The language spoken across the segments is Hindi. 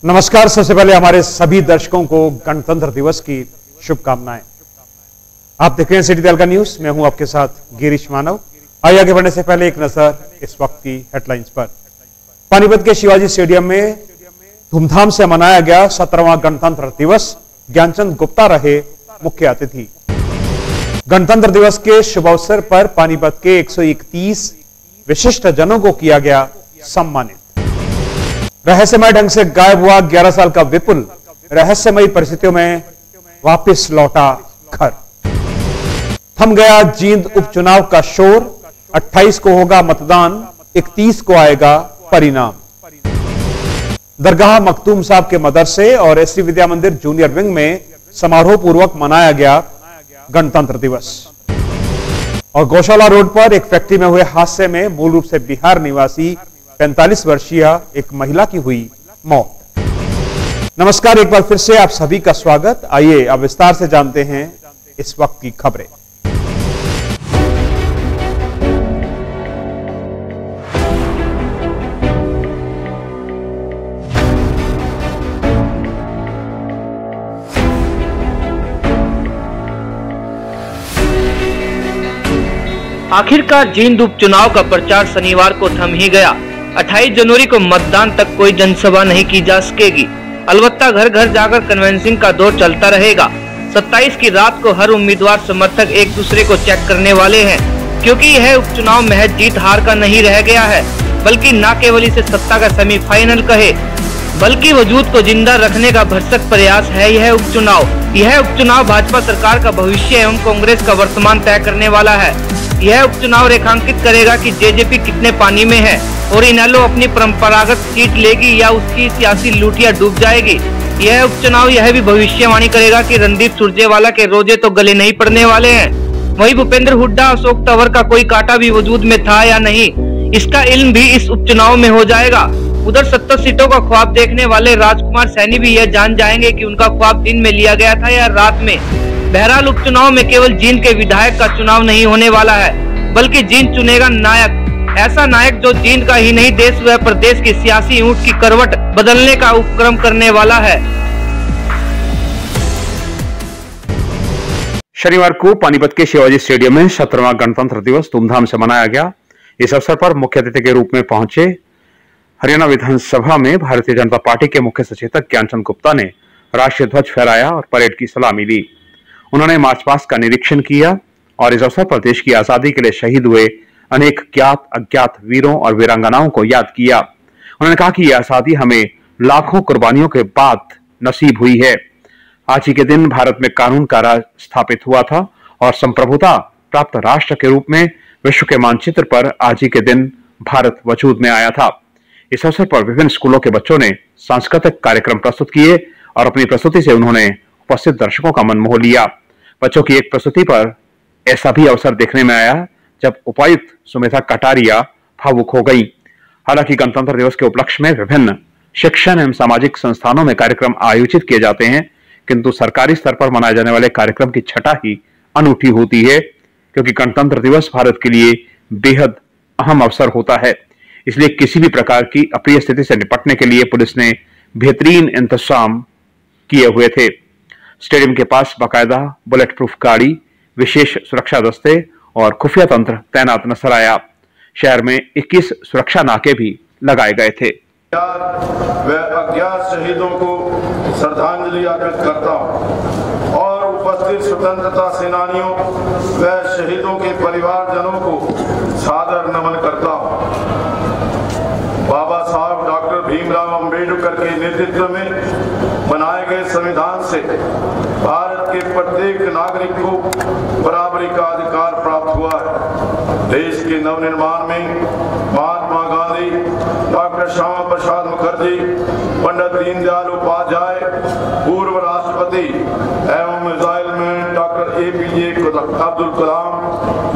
नमस्कार। सबसे पहले हमारे सभी दर्शकों को गणतंत्र दिवस की शुभकामनाएं। आप देख रहे हैं सिटी तहलका न्यूज, मैं हूं आपके साथ गिरीश मानव। आइए आगे बढ़ने से पहले एक नजर इस वक्त की हेडलाइंस पर। पानीपत के शिवाजी स्टेडियम में धूमधाम से मनाया गया 17वां गणतंत्र दिवस। ज्ञानचंद गुप्ता रहे मुख्य अतिथि। गणतंत्र दिवस के शुभ अवसर पर पानीपत के 131 विशिष्ट जनों को किया गया सम्मानित। रहस्यमय ढंग से गायब हुआ 11 साल का विपुल रहस्यमयी परिस्थितियों में वापस लौटा घर। थम गया जींद उपचुनाव का शोर। 28 को होगा मतदान, 31 को आएगा परिणाम। दरगाह मखदूम साहब के मदरसे और एससी विद्या मंदिर जूनियर विंग में समारोह पूर्वक मनाया गया गणतंत्र दिवस। और गौशाला रोड पर एक फैक्ट्री में हुए हादसे में मूल रूप से बिहार निवासी 45 वर्षीय एक महिला की हुई मौत। नमस्कार, एक बार फिर से आप सभी का स्वागत। आइए अब विस्तार से जानते हैं इस वक्त की खबरें। आखिरकार जींद उपचुनाव का प्रचार शनिवार को थम ही गया। 28 जनवरी को मतदान तक कोई जनसभा नहीं की जा सकेगी। अलबत्ता घर घर जाकर कन्वेंसिंग का दौर चलता रहेगा। 27 की रात को हर उम्मीदवार समर्थक एक दूसरे को चेक करने वाले हैं, क्योंकि यह उपचुनाव महज जीत हार का नहीं रह गया है, बल्कि न केवल इसे सत्ता का सेमीफाइनल कहे, बल्कि वजूद को जिंदा रखने का भरसक प्रयास है यह उपचुनाव। यह उपचुनाव भाजपा सरकार का भविष्य एवं कांग्रेस का वर्तमान तय करने वाला है। यह उपचुनाव रेखांकित करेगा कि जेजेपी कितने पानी में है और इनेलो अपनी परंपरागत सीट लेगी या उसकी सियासी लूटियां डूब जाएगी। यह उपचुनाव यह भी भविष्यवाणी करेगा कि रणदीप सुरजेवाला के रोजे तो गले नहीं पड़ने वाले हैं। वहीं भूपेंद्र हुड्डा, अशोक तंवर का कोई कांटा भी वजूद में था या नहीं, इसका इल्म भी इस उपचुनाव में हो जाएगा। उधर 70 सीटों का ख्वाब देखने वाले राजकुमार सैनी भी यह जान जाएंगे कि उनका ख्वाब दिन में लिया गया था या रात में। बहरहाल उपचुनाव में केवल जींद के विधायक का चुनाव नहीं होने वाला है, बल्कि जींद चुनेगा नायक। ऐसा नायक जो जींद का ही नहीं देश व प्रदेश की सियासी ऊंट की करवट बदलने का उपक्रम करने वाला है। शनिवार को पानीपत के शिवाजी स्टेडियम में 17वां गणतंत्र दिवस धूमधाम से मनाया गया। इस अवसर पर मुख्य अतिथि के रूप में पहुंचे हरियाणा विधानसभा में भारतीय जनता पार्टी के मुख्य सचेतक ज्ञानचंद गुप्ता ने राष्ट्रीय ध्वज फहराया और परेड की सलामी ली। उन्होंने मार्च पास्ट का निरीक्षण किया और इस अवसर पर देश की आजादी के लिए शहीद हुए अनेक ज्ञात अज्ञात वीरों और वीरांगनाओं को याद किया। उन्होंने कहा कि यह आजादी हमें लाखों कुर्बानियों के बाद नसीब हुई है। आज ही के दिन भारत में कानून का राज स्थापित हुआ था और संप्रभुता प्राप्त राष्ट्र के रूप में विश्व के मानचित्र पर आज ही के दिन भारत वजूद में आया था। इस अवसर पर विभिन्न स्कूलों के बच्चों ने सांस्कृतिक कार्यक्रम प्रस्तुत किए और अपनी प्रस्तुति से उन्होंने उपस्थित दर्शकों का मन मोह लिया। बच्चों की एक प्रस्तुति पर ऐसा भी अवसर देखने में आया जब उपायुक्त सुमिता कटारिया भावुक हो गई। हालांकि गणतंत्र दिवस के उपलक्ष्य में विभिन्न शिक्षण एवं सामाजिक संस्थानों में कार्यक्रम आयोजित किए जाते हैं, किंतु सरकारी स्तर पर मनाए जाने वाले कार्यक्रम की छटा ही अनूठी होती है, क्योंकि गणतंत्र दिवस भारत के लिए बेहद अहम अवसर होता है। इसलिए किसी भी प्रकार की अप्रिय स्थिति से निपटने के लिए पुलिस ने बेहतरीन इंतजाम किए हुए थे। स्टेडियम के पास बाकायदा बुलेट प्रूफ गाड़ी, विशेष सुरक्षा दस्ते और खुफिया तंत्र तैनात नजर आया। शहर में 21 सुरक्षा नाके भी लगाए गए थे। व अज्ञात शहीदों को श्रद्धांजलि अर्पित करता हूं और उपस्थित स्वतंत्रता सेनानियों व शहीदों के परिवारजनों को सादर नमन करता हूं। बाबा साहब डॉक्टर भीमराव अंबेडकर के नेतृत्व में बनाए गए संविधान से भारत के प्रत्येक नागरिक को बराबरी का अधिकार प्राप्त हुआ है। देश के नवनिर्माण में महात्मा गांधी, डॉक्टर श्यामा प्रसाद मुखर्जी, पंडित दीनदयाल उपाध्याय, पूर्व राष्ट्रपति एवं missile man doctor APJ Abdul Kalam,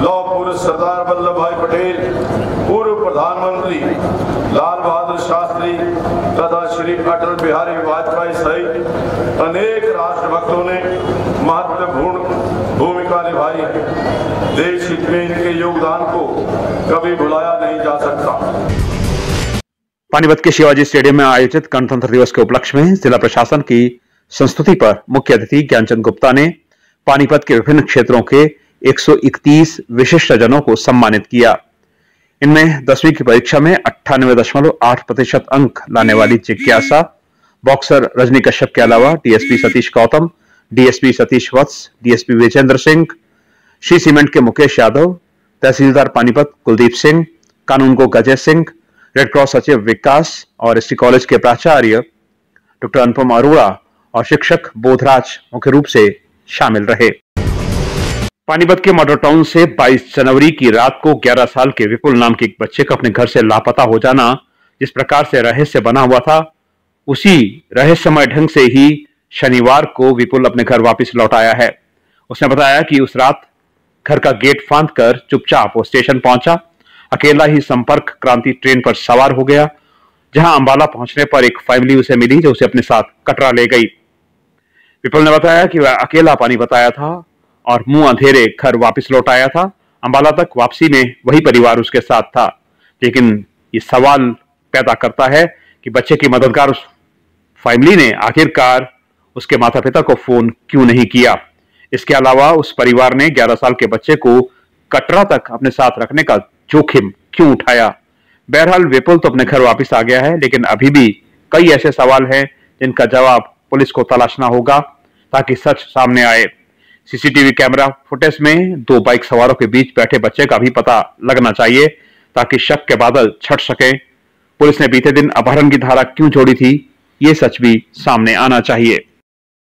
लौह पुरुष सरदार वल्लभ भाई पटेल, पूर्व प्रधानमंत्री लाल बहादुर शास्त्री तथा श्री अटल बिहारी वाजपेयी सहित अनेक राष्ट्रभक्तों ने महत्वपूर्ण भूमिका निभाई है। देश हित में इनके योगदान को कभी भुलाया नहीं जा सकता। पानीपत के शिवाजी स्टेडियम में आयोजित गणतंत्र दिवस के उपलक्ष्य में जिला प्रशासन की संस्तुति पर मुख्य अतिथि ज्ञानचंद गुप्ता ने पानीपत के विभिन्न क्षेत्रों के 131 विशिष्ट जनों को सम्मानित किया। इनमें 10वीं की परीक्षा में 98.8% अंक लाने वाली जिज्ञासा, बॉक्सर रजनी कश्यप के अलावा डीएसपी सतीश गौतम, डीएसपी सतीश वत्स, डीएसपी विजेंद्र सिंह, श्री सीमेंट के मुकेश यादव, तहसीलदार पानीपत कुलदीप सिंह, कानून को अजय सिंह, रेड क्रॉस सचिव विकास और एसटी कॉलेज के प्राचार्य डॉक्टर अनुपम अरोड़ा और शिक्षक बोधराज मुख्य रूप से शामिल रहे। पानीपत के मॉडल टाउन से 22 जनवरी की रात को 11 साल के विपुल नाम के एक बच्चे का अपने घर से लापता हो जाना जिस प्रकार से रहस्य बना हुआ था, उसी रहस्यमय ढंग से ही शनिवार को विपुल अपने घर वापस लौट आया है। उसने बताया कि उस रात घर का गेट फांद कर चुपचाप वो स्टेशन पहुंचा, अकेला ही संपर्क क्रांति ट्रेन पर सवार हो गया, जहां अंबाला पहुंचने पर एक फैमिली उसे मिली जो उसे अपने साथ कटरा ले गई। विपुल ने बताया कि वह अकेला पानीपत आया था और मुंह अंधेरे घर वापस लौट आया था। अंबाला तक वापसी में वही परिवार उसके साथ था, लेकिन ये सवाल पैदा करता है कि बच्चे की मददगार उस फैमिली ने आखिरकार उसके माता पिता को फोन क्यों नहीं किया। इसके अलावा उस परिवार ने 11 साल के बच्चे को कटरा तक अपने साथ रखने का जोखिम क्यों उठाया। बहरहाल विपुल तो अपने घर वापस आ गया है, लेकिन अभी भी कई ऐसे सवाल हैं जिनका जवाब पुलिस को तलाशना होगा ताकि सच सामने आए। सीसीटीवी कैमरा फुटेज में 2 बाइक सवारों के बीच बैठे बच्चे का भी पता लगना चाहिए ताकि शक के बादल छट सके। पुलिस ने बीते दिन अपहरण की धारा क्यों जोड़ी थी, ये सच भी सामने आना चाहिए।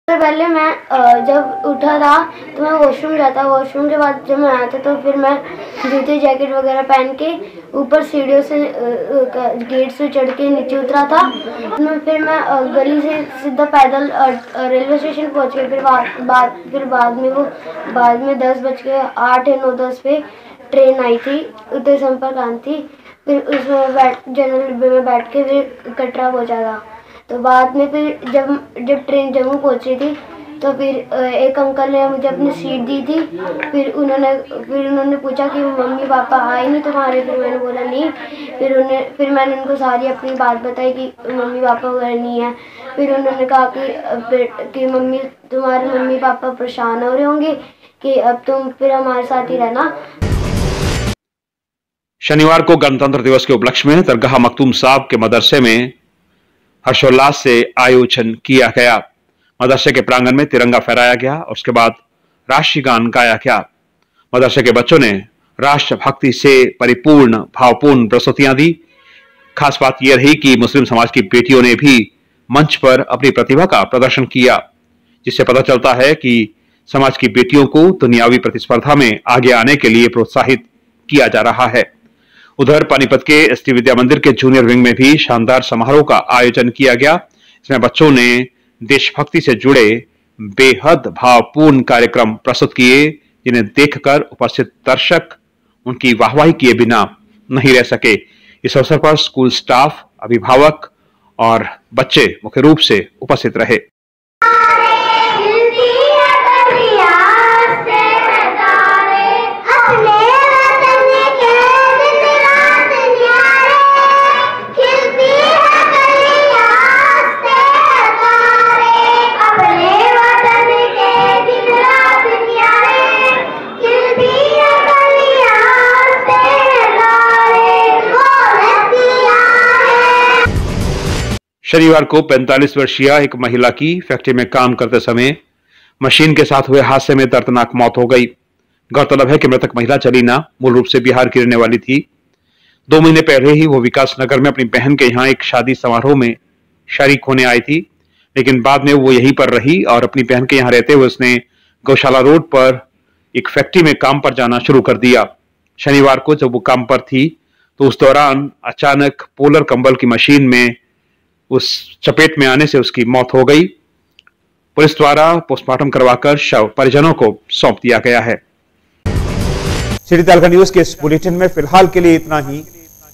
पहले मैं जब उठा था तो मैं वॉशरूम गया था। वॉशरूम के बाद जब मैं आया था तो फिर मैं जूते जैकेट वगैरह पहन के ऊपर सीढ़ियों से गेट से चढ़ के नीचे उतरा था। फिर मैं गली से सीधा पैदल रेलवे स्टेशन पहुंच गया। फिर बाद में 10:08 या 9:10 पे ट्रेन आई थी, उदय संपर्क आनी थी। फिर उसमें जनरल डिब्बे में बैठ के फिर कटरा पहुंचा था। तो बाद में फिर जब ट्रेन जम्मू पहुंची थी तो फिर एक अंकल ने मुझे अपनी सीट दी थी। फिर उन्होंने पूछा कि मम्मी पापा आए नहीं तुम्हारे। फिर मैंने बोला नहीं। फिर मैंने उनको सारी अपनी बात बताई कि मम्मी पापा वगैरह नहीं है। फिर उन्होंने कहा कि तुम्हारे मम्मी पापा परेशान हो रहे होंगे कि अब तुम फिर हमारे साथ ही रहना। शनिवार को गणतंत्र दिवस के उपलक्ष्य में दरगाह मखदूम साहब के मदरसे में हर्षोल्लास से आयोजन किया गया। मदरसे के प्रांगण में तिरंगा फहराया गया और उसके बाद राष्ट्रीय गान गाया गया। मदरसे के बच्चों ने राष्ट्रभक्ति से परिपूर्ण भावपूर्ण प्रस्तुतियां दी। खास बात यह रही कि मुस्लिम समाज की बेटियों ने भी मंच पर अपनी प्रतिभा का प्रदर्शन किया, जिससे पता चलता है कि समाज की बेटियों को दुनियावी प्रतिस्पर्धा में आगे आने के लिए प्रोत्साहित किया जा रहा है। उधर पानीपत के एसटी विद्या मंदिर के जूनियर विंग में भी शानदार समारोह का आयोजन किया गया। इसमें बच्चों ने देशभक्ति से जुड़े बेहद भावपूर्ण कार्यक्रम प्रस्तुत किए, जिन्हें देखकर उपस्थित दर्शक उनकी वाहवाही किए बिना नहीं रह सके। इस अवसर पर स्कूल स्टाफ, अभिभावक और बच्चे मुख्य रूप से उपस्थित रहे। शनिवार को 45 वर्षीय एक महिला की फैक्ट्री में काम करते समय मशीन के साथ हुए हादसे में दर्दनाक मौत हो गई। गौरतलब है कि मृतक महिला चलीना मूल रूप से बिहार की रहने वाली थी। 2 महीने पहले ही वो विकास नगर में अपनी बहन के यहाँ एक शादी समारोह में शरीक होने आई थी, लेकिन बाद में वो यहीं पर रही और अपनी बहन के यहाँ रहते हुए उसने गौशाला रोड पर एक फैक्ट्री में काम पर जाना शुरू कर दिया। शनिवार को जब वो काम पर थी तो उस दौरान अचानक पोलर कंबल की मशीन में उस चपेट में आने से उसकी मौत हो गई। पुलिस द्वारा पोस्टमार्टम करवाकर शव परिजनों को सौंप दिया गया है। सिटी तालका न्यूज के इस बुलेटिन में फिलहाल के लिए इतना ही।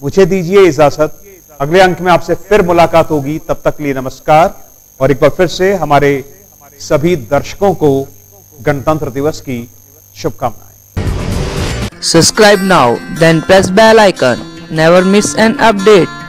मुझे दीजिए इजाजत। अगले अंक में आपसे फिर मुलाकात होगी। तब तक के लिए नमस्कार और एक बार फिर से हमारे सभी दर्शकों को गणतंत्र दिवस की शुभकामनाएं। Subscribe now, then press bell icon. Never miss an update.